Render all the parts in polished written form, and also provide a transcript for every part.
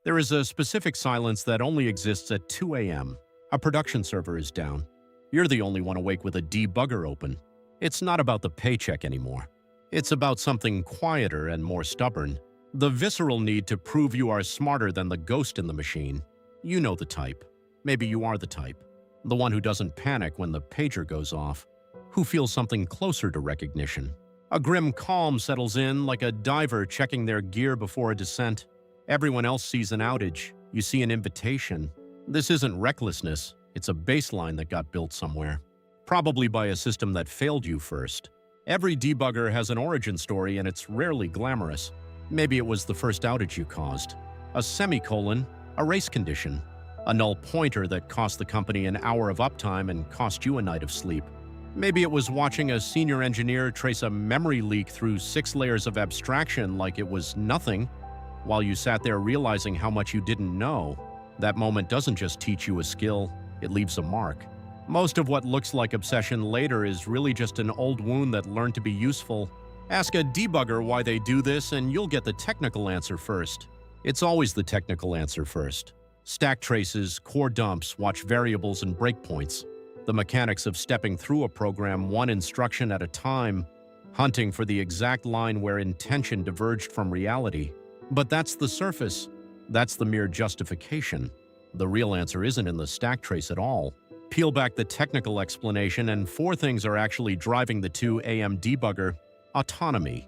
There is a specific silence that only exists at 2 a.m. A production server is down. You're the only one awake with a debugger open. It's not about the paycheck anymore. It's about something quieter and more stubborn. The visceral need to prove you are smarter than the ghost in the machine. You know the type. Maybe you are the type. The one who doesn't panic when the pager goes off. Who feels something closer to recognition. A grim calm settles in like a diver checking their gear before a descent. Everyone else sees an outage. You see an invitation. This isn't recklessness. It's a baseline that got built somewhere. Probably by a system that failed you first. Every debugger has an origin story and it's rarely glamorous. Maybe it was the first outage you caused. A semicolon, a race condition. A null pointer that cost the company an hour of uptime and cost you a night of sleep. Maybe it was watching a senior engineer trace a memory leak through 6 layers of abstraction like it was nothing, while you sat there realizing how much you didn't know. That moment doesn't just teach you a skill, it leaves a mark. Most of what looks like obsession later is really just an old wound that learned to be useful. Ask a debugger why they do this and you'll get the technical answer first. It's always the technical answer first. Stack traces, core dumps, watch variables and breakpoints. The mechanics of stepping through a program one instruction at a time, hunting for the exact line where intention diverged from reality. But that's the surface. That's the mere justification. The real answer isn't in the stack trace at all. Peel back the technical explanation and 4 things are actually driving the 2 a.m. debugger. Autonomy.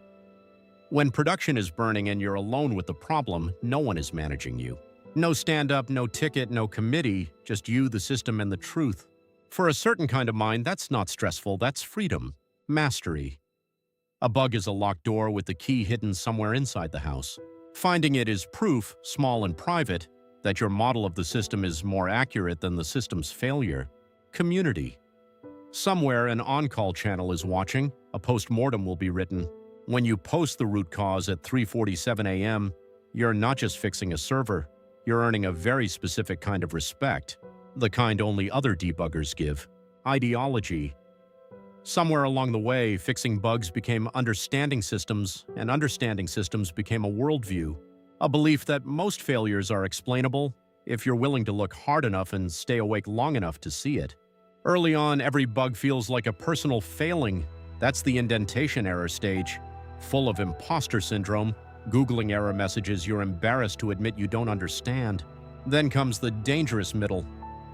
When production is burning and you're alone with the problem, no one is managing you. No stand-up, no ticket, no committee, just you, the system, and the truth. For a certain kind of mind, that's not stressful, that's freedom. Mastery. A bug is a locked door with the key hidden somewhere inside the house. Finding it is proof, small and private, that your model of the system is more accurate than the system's failure. Community. Somewhere an on-call channel is watching, a post-mortem will be written. When you post the root cause at 3:47 a.m., you're not just fixing a server, you're earning a very specific kind of respect, the kind only other debuggers give. Ideology. Somewhere along the way, fixing bugs became understanding systems, and understanding systems became a worldview. A belief that most failures are explainable if you're willing to look hard enough and stay awake long enough to see it. Early on, every bug feels like a personal failing. That's the indentation error stage. Full of imposter syndrome, Googling error messages you're embarrassed to admit you don't understand. Then comes the dangerous middle,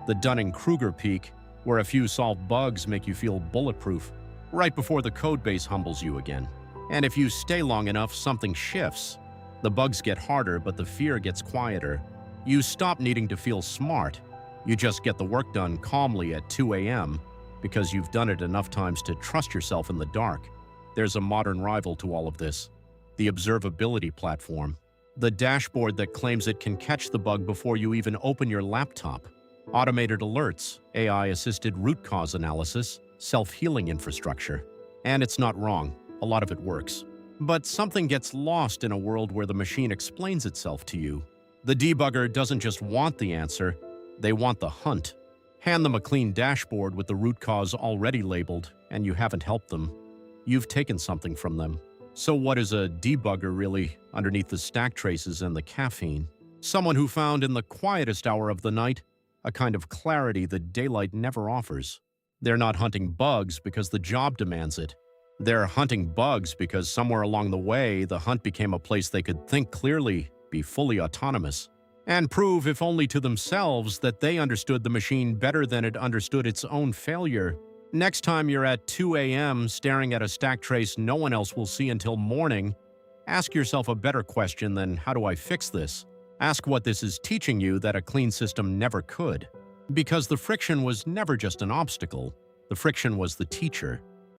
the Dunning-Kruger peak, where a few solved bugs make you feel bulletproof, right before the codebase humbles you again. And if you stay long enough, something shifts. The bugs get harder, but the fear gets quieter. You stop needing to feel smart. You just get the work done calmly at 2 a.m. because you've done it enough times to trust yourself in the dark. There's a modern rival to all of this. The observability platform. The dashboard that claims it can catch the bug before you even open your laptop. Automated alerts, AI-assisted root cause analysis, self-healing infrastructure. And it's not wrong. A lot of it works. But something gets lost in a world where the machine explains itself to you. The debugger doesn't just want the answer, they want the hunt. Hand them a clean dashboard with the root cause already labeled, and you haven't helped them. You've taken something from them. So what is a debugger really underneath the stack traces and the caffeine? Someone who found in the quietest hour of the night a kind of clarity that daylight never offers. They're not hunting bugs because the job demands it. They're hunting bugs because somewhere along the way, the hunt became a place they could think clearly, be fully autonomous, and prove, if only to themselves, that they understood the machine better than it understood its own failure. Next time you're at 2 a.m. staring at a stack trace no one else will see until morning, ask yourself a better question than, how do I fix this? Ask what this is teaching you that a clean system never could. Because the friction was never just an obstacle. The friction was the teacher.